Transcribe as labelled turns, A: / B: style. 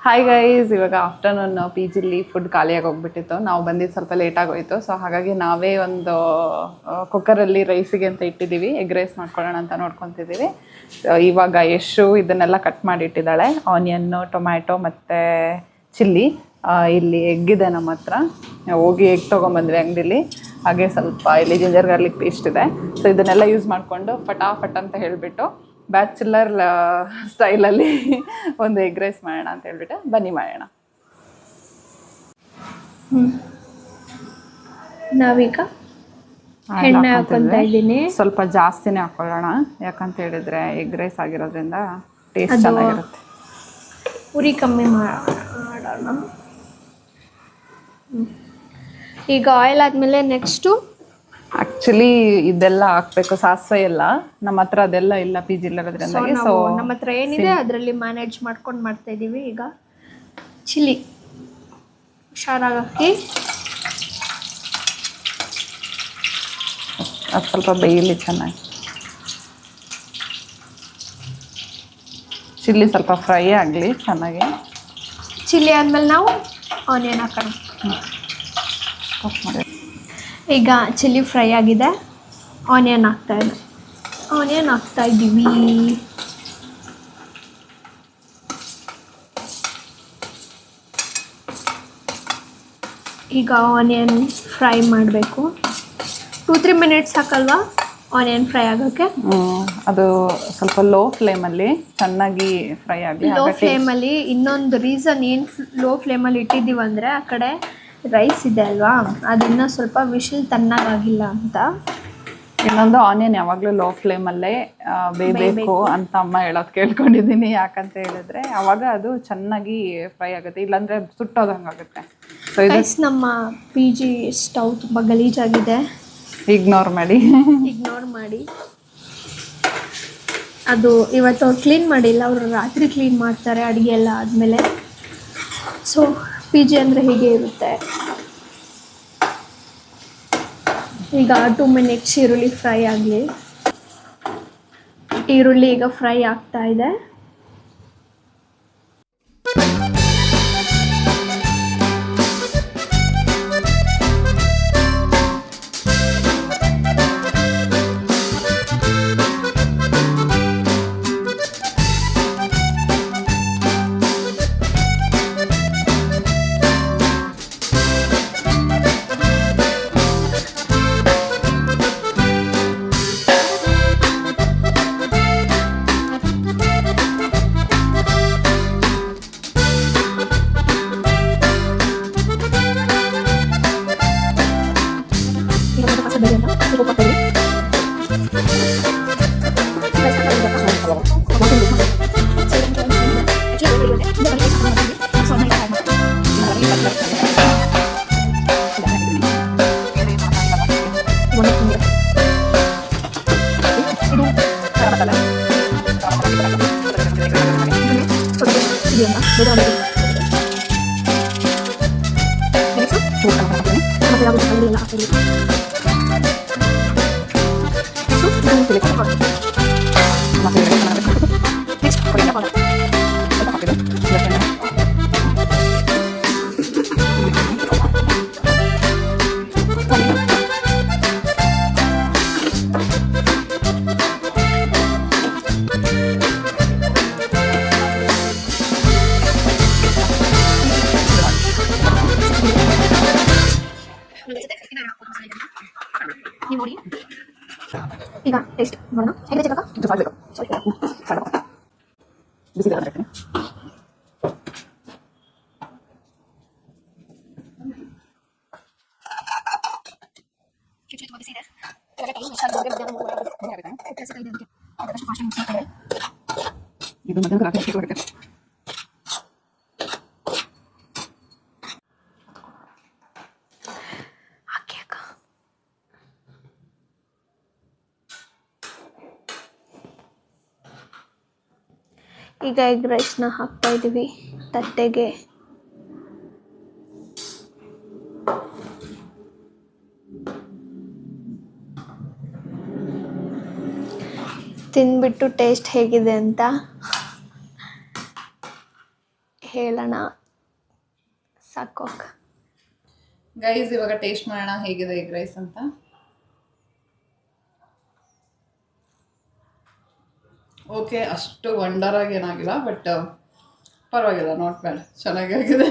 A: Hi guys, ಇವಾಗ afternoon P ಜಿಲಿ food ಖಾಲಿಯಾಗಿ ಹೋಗ್ಬಿಟ್ಟಿತ್ತು. ನಾವು ಬಂದಿದ್ದು ಸ್ವಲ್ಪ ಲೇಟಾಗಿ ಹೋಯಿತು. ಸೊ ಹಾಗಾಗಿ ನಾವೇ ಒಂದು ಕುಕ್ಕರಲ್ಲಿ ರೈಸಿಗೆ ಅಂತ ಇಟ್ಟಿದ್ದೀವಿ. ಎಗ್ ರೈಸ್ ಮಾಡ್ಕೊಳ್ಳೋಣ ಅಂತ ನೋಡ್ಕೊತಿದ್ದೀವಿ. ಇವಾಗ ಯಶು ಇದನ್ನೆಲ್ಲ ಕಟ್ ಮಾಡಿ ಇಟ್ಟಿದ್ದಾಳೆ. ಆನಿಯನ್ನು, ಟೊಮ್ಯಾಟೊ ಮತ್ತು ಚಿಲ್ಲಿ. ಇಲ್ಲಿ ಎಗ್ ಇದೆ ನಮ್ಮ ಹತ್ರ. ಹೋಗಿ ಎಗ್ ತೊಗೊಂಬಂದ್ವಿ ಅಂಗಡಿಲಿ. ಹಾಗೆ ಸ್ವಲ್ಪ ಇಲ್ಲಿ ಜಿಂಜರ್ ಗಾರ್ಲಿಕ್ ಪೇಸ್ಟ್ ಇದೆ. ಸೊ ಇದನ್ನೆಲ್ಲ ಯೂಸ್ ಮಾಡಿಕೊಂಡು ಫಟಾಫಟ್ ಅಂತ ಹೇಳಿಬಿಟ್ಟು ಬ್ಯಾಚುಲರ್ ಸ್ಟೈಲಲ್ಲಿ ಒಂದು ಎಗ್ ರೈಸ್ ಮಾಡೋಣ ಅಂತ ಹೇಳ್ಬಿಟ್ಟು ಬನ್ನಿ ಮಾಡೋಣ.
B: ನಾವೀಗ ಎಣ್ಣೆ ಹಾಕೊತಾ ಇದ್ದೀನಿ.
A: ಸ್ವಲ್ಪ ಜಾಸ್ತಿನೇ ಹಾಕೊಳ್ಳೋಣ, ಯಾಕಂತ ಹೇಳಿದ್ರೆ ಎಗ್ ರೈಸ್ ಆಗಿರೋದ್ರಿಂದ ಟೇಸ್ಟ್ ಚೆನ್ನಾಗಿರುತ್ತೆ.
B: ಉರಿ ಕಮ್ಮಿ ಮಾಡೋಣ. ಈಗ ಆಯಿಲ್ ಆದಮೇಲೆ ನೆಕ್ಸ್ಟು
A: ಆಕ್ಚುಲಿ ಇದೆಲ್ಲ ಹಾಕ್ಬೇಕು, ಸಾಸಿವೆ ಎಲ್ಲ. ನಮ್ಮ ಹತ್ರ ಅದೆಲ್ಲ ಇಲ್ಲ ಪಿ ಜಿ ಇರೋದ್ರಿಂದ. ಸೊ
B: ನಮ್ಮ ಹತ್ರ ಏನಿದೆ ಅದರಲ್ಲಿ ಮ್ಯಾನೇಜ್ ಮಾಡ್ಕೊಂಡು ಮಾಡ್ತಾ ಇದ್ದೀವಿ. ಈಗ ಚಿಲ್ಲಿ ಹುಷಾರಾಗಿ ಹಾಕಿ
A: ಅದು ಸ್ವಲ್ಪ ಬೇಯಲಿ ಚೆನ್ನಾಗಿ. ಚಿಲ್ಲಿ ಸ್ವಲ್ಪ ಫ್ರೈ ಆಗಲಿ ಚೆನ್ನಾಗಿ.
B: ಚಿಲ್ಲಿ ಆದಮೇಲೆ ನಾವು ಆನಿಯನ್ ಹಾಕೋಣ. ಈಗ ಚಿಲ್ಲಿ ಫ್ರೈ ಆಗಿದೆ, ಆನಿಯನ್ ಹಾಕ್ತಾ ಇದ್ದೀವಿ. ಈಗ ಆನಿಯನ್ ಫ್ರೈ ಮಾಡಬೇಕು. 2-3 ಮಿನಿಟ್ಸ್ ಸಾಕಲ್ವಾ ಆನಿಯನ್ ಫ್ರೈ ಆಗೋಕ್ಕೆ?
A: ಅದು ಸ್ವಲ್ಪ ಲೋ ಫ್ಲೇಮಲ್ಲಿ ಚೆನ್ನಾಗಿ ಫ್ರೈ ಆಗಲಿ.
B: ಲೋ ಫ್ಲೇಮಲ್ಲಿ ಇನ್ನೊಂದು ರೀಸನ್ ಏನು ಲೋ ಫ್ಲೇಮಲ್ಲಿ ಇಟ್ಟಿದ್ದೀವಂದರೆ, ಆ ಕಡೆ ರೈಸ್ ಇದೆ ಅಲ್ವಾ, ಅದನ್ನ ಸ್ವಲ್ಪ ವಿಶಿಲ್ ತಣ್ಣಗಾಗಿಲ್ಲ ಅಂತ.
A: ಇನ್ನೊಂದು ಆನಿಯನ್ ಯಾವಾಗಲೂ ಲೋ ಫ್ಲೇಮಲ್ಲೇ ಬೇಯಬೇಕು ಅಂತ ಅಮ್ಮ ಹೇಳೋದು ಕೇಳ್ಕೊಂಡಿದ್ದೀನಿ. ಯಾಕಂತ ಹೇಳಿದ್ರೆ ಅವಾಗ ಅದು ಚೆನ್ನಾಗಿ ಫ್ರೈ ಆಗುತ್ತೆ, ಇಲ್ಲಾಂದರೆ ಸುಟ್ಟೋದಂಗಾಗುತ್ತೆ. ಸೊ ಇದು
B: ನಮ್ಮ ಪಿ ಜಿ ಸ್ಟವ್ ತುಂಬ ಗಲೀಜಾಗಿದೆ,
A: ಇಗ್ನೋರ್ ಮಾಡಿ. ಅದು ಇವತ್ತು ಅವ್ರು ಕ್ಲೀನ್ ಮಾಡಿಲ್ಲ, ಅವರು ರಾತ್ರಿ ಕ್ಲೀನ್ ಮಾಡ್ತಾರೆ ಅಡುಗೆ ಎಲ್ಲ ಆದಮೇಲೆ. ಸೊ ಪಿ ಜಿ ಅಂದರೆ ಹೀಗೆ ಇರುತ್ತೆ. ಈಗ 2 ಮಿನಿಟ್ಸ್ ಈರುಳ್ಳಿ ಫ್ರೈ ಆಗಲಿ. ಈರುಳ್ಳಿ ಈಗ ಫ್ರೈ ಆಗ್ತಾ ಇದೆ. ಈಗ ಟೇಸ್ಟ್ ನೋಡೋಣ. ಹೇಗಿದೆ ಚಿಕ್ಕ ಬಿಸಿ ಇದು ಮಧ್ಯಾಹ್ನ ರಾತ್ರಿ
B: ಈಗ ಎಗ್ ರೈಸ್ನ ಹಾಕ್ತಾ ಇದ್ದೀವಿ ತಟ್ಟೆಗೆ. ತಿಂದ್ಬಿಟ್ಟು ಟೇಸ್ಟ್ ಹೇಗಿದೆ ಅಂತ ಹೇಳೋಣ ಸಾಕೋಕ್.
A: ಗೈಸ್ ಇವಾಗ ಟೇಸ್ಟ್ ಮಾಡೋಣ ಹೇಗಿದೆ ಎಗ್ ರೈಸ್ ಅಂತ. ಓಕೆ, ಅಷ್ಟು ವಂಡರ್ ಆಗಿ ಏನಾಗಿಲ್ಲ, ಬಟ್ ಪರವಾಗಿಲ್ಲ, ನಾಟ್ ಬ್ಯಾಡ್, ಚೆನ್ನಾಗಿ ಆಗಿದೆ.